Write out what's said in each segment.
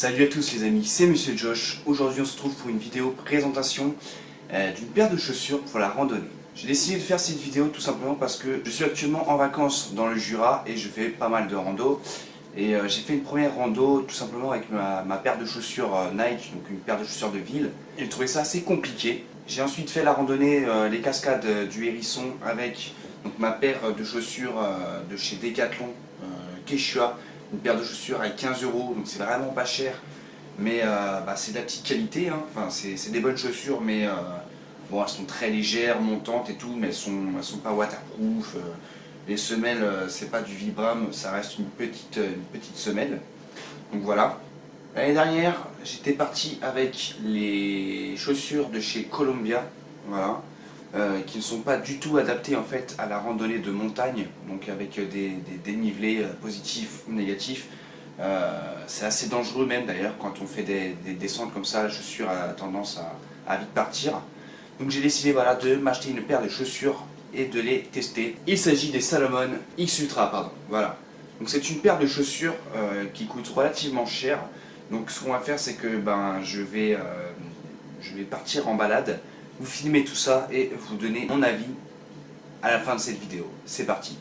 Salut à tous les amis, c'est Monsieur Josh. Aujourd'hui on se trouve pour une vidéo présentation d'une paire de chaussures pour la randonnée. J'ai décidé de faire cette vidéo tout simplement parce que je suis actuellement en vacances dans le Jura et je fais pas mal de rando. Et j'ai fait une première rando tout simplement avec ma paire de chaussures Nike, donc une paire de chaussures de ville. Et j'ai trouvé ça assez compliqué. J'ai ensuite fait la randonnée, les cascades du Hérisson avec donc, ma paire de chaussures de chez Decathlon, Quechua. Une paire de chaussures à 15 euros, donc c'est vraiment pas cher, mais c'est de la petite qualité, hein. Enfin, c'est des bonnes chaussures, mais bon, elles sont très légères, montantes et tout, mais elles sont pas waterproof. Les semelles, c'est pas du Vibram, ça reste une petite semelle. Donc voilà. L'année dernière, j'étais parti avec les chaussures de chez Columbia, voilà. Qui ne sont pas du tout adaptés en fait à la randonnée de montagne, donc avec des dénivelés positifs ou négatifs. C'est assez dangereux même d'ailleurs quand on fait des descentes comme ça, la chaussure a tendance à vite partir. Donc j'ai décidé voilà, de m'acheter une paire de chaussures et de les tester. Il s'agit des Salomon X Ultra, pardon. Voilà. Donc c'est une paire de chaussures qui coûte relativement cher. Donc ce qu'on va faire c'est que je vais partir en balade, vous filmer tout ça et vous donner mon avis à la fin de cette vidéo. C'est parti.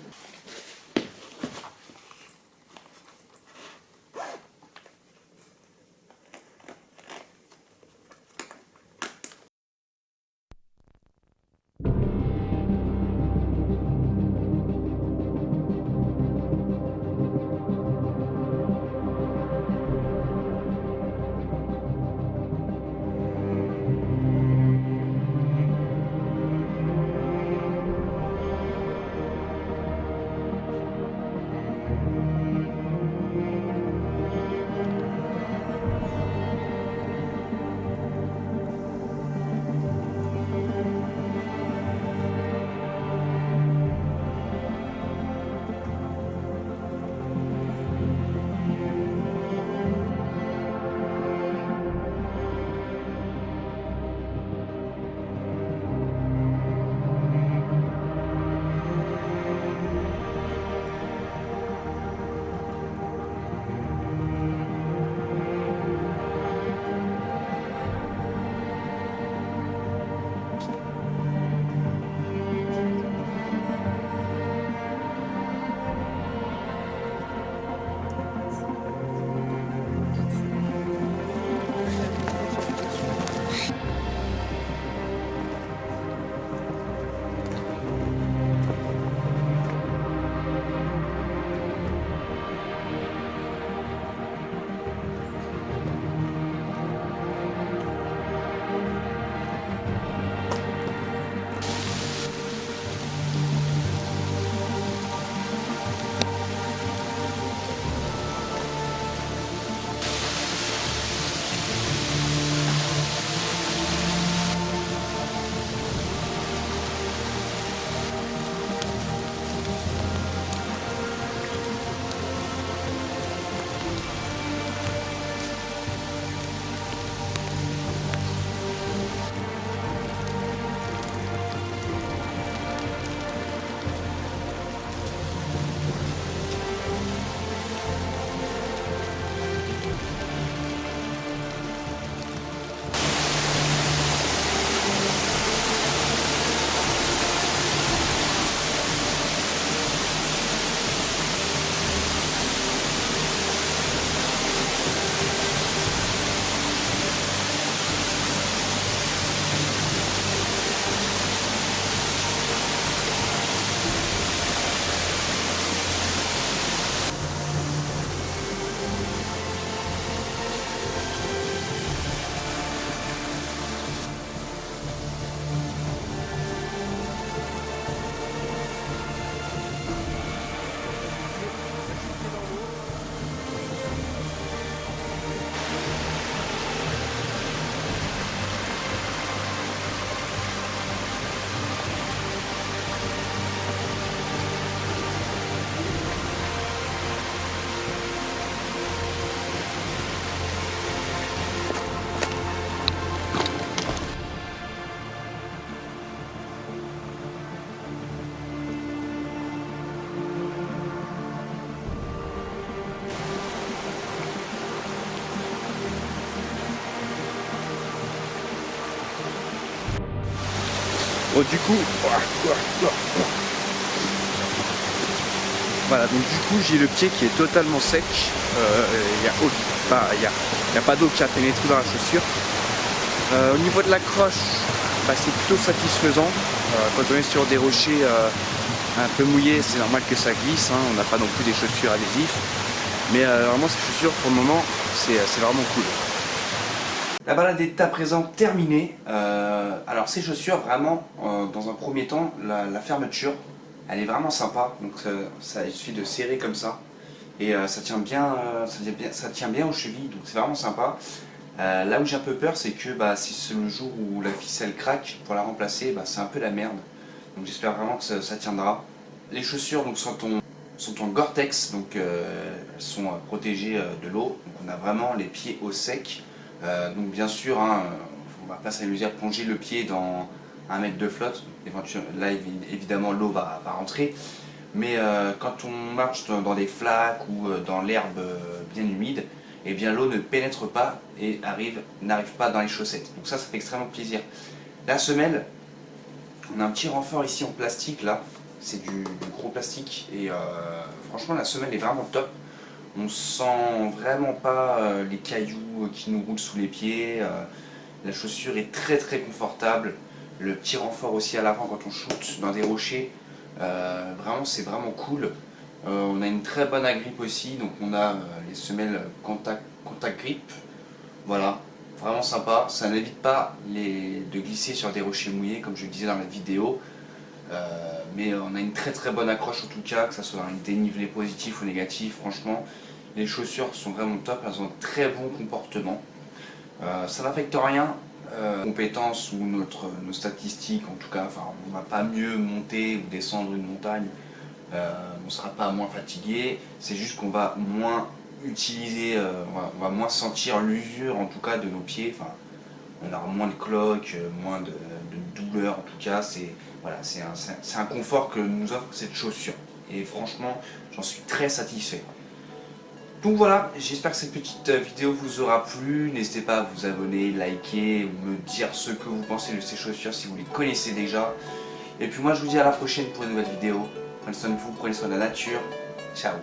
Bon, du coup, voilà, donc du coup j'ai le pied qui est totalement sec. Il n'y a pas d'eau qui a pénétré dans la chaussure. Au niveau de l'accroche, c'est plutôt satisfaisant. Quand on est sur des rochers un peu mouillés, c'est normal que ça glisse, hein. On n'a pas non plus des chaussures adhésives. Mais vraiment ces chaussures pour le moment, c'est vraiment cool. La balade est à présent terminée. Alors ces chaussures, vraiment, dans un premier temps, la fermeture, elle est vraiment sympa. Donc il suffit de serrer comme ça. Et ça tient bien aux chevilles, donc c'est vraiment sympa. Là où j'ai un peu peur, c'est que si c'est le jour où la ficelle craque, pour la remplacer, c'est un peu la merde. Donc j'espère vraiment que ça tiendra. Les chaussures donc, sont en Gore-Tex, donc elles sont protégées de l'eau. Donc on a vraiment les pieds au sec. Donc bien sûr, hein, on va pas s'amuser à plonger le pied dans 1 mètre de flotte. Là évidemment l'eau va rentrer. Mais quand on marche dans des flaques ou dans l'herbe bien humide, eh bien l'eau ne pénètre pas et n'arrive pas dans les chaussettes. Donc ça fait extrêmement plaisir. La semelle, on a un petit renfort ici en plastique là. C'est du gros plastique et franchement la semelle est vraiment top. On sent vraiment pas les cailloux qui nous roulent sous les pieds. La chaussure est très très confortable. Le petit renfort aussi à l'avant quand on shoot dans des rochers. Vraiment c'est vraiment cool. On a une très bonne agrippe aussi, donc on a les semelles contact grip. Voilà, vraiment sympa. Ça n'évite pas de glisser sur des rochers mouillés comme je le disais dans la vidéo. Mais on a une très très bonne accroche en tout cas, que ce soit un dénivelé positif ou négatif. Franchement, les chaussures sont vraiment top, elles ont un très bon comportement. Ça n'affecte rien, compétences ou nos statistiques en tout cas. Enfin, on ne va pas mieux monter ou descendre une montagne. On ne sera pas moins fatigué, c'est juste qu'on va moins utiliser, on va moins sentir l'usure en tout cas de nos pieds. Enfin, on aura moins de cloques, moins de douleur en tout cas. C'est un confort que nous offre cette chaussure. Et franchement, j'en suis très satisfait. Donc voilà, j'espère que cette petite vidéo vous aura plu. N'hésitez pas à vous abonner, liker, ou me dire ce que vous pensez de ces chaussures si vous les connaissez déjà. Et puis moi je vous dis à la prochaine pour une nouvelle vidéo. Prenez soin de vous, prenez soin de la nature. Ciao.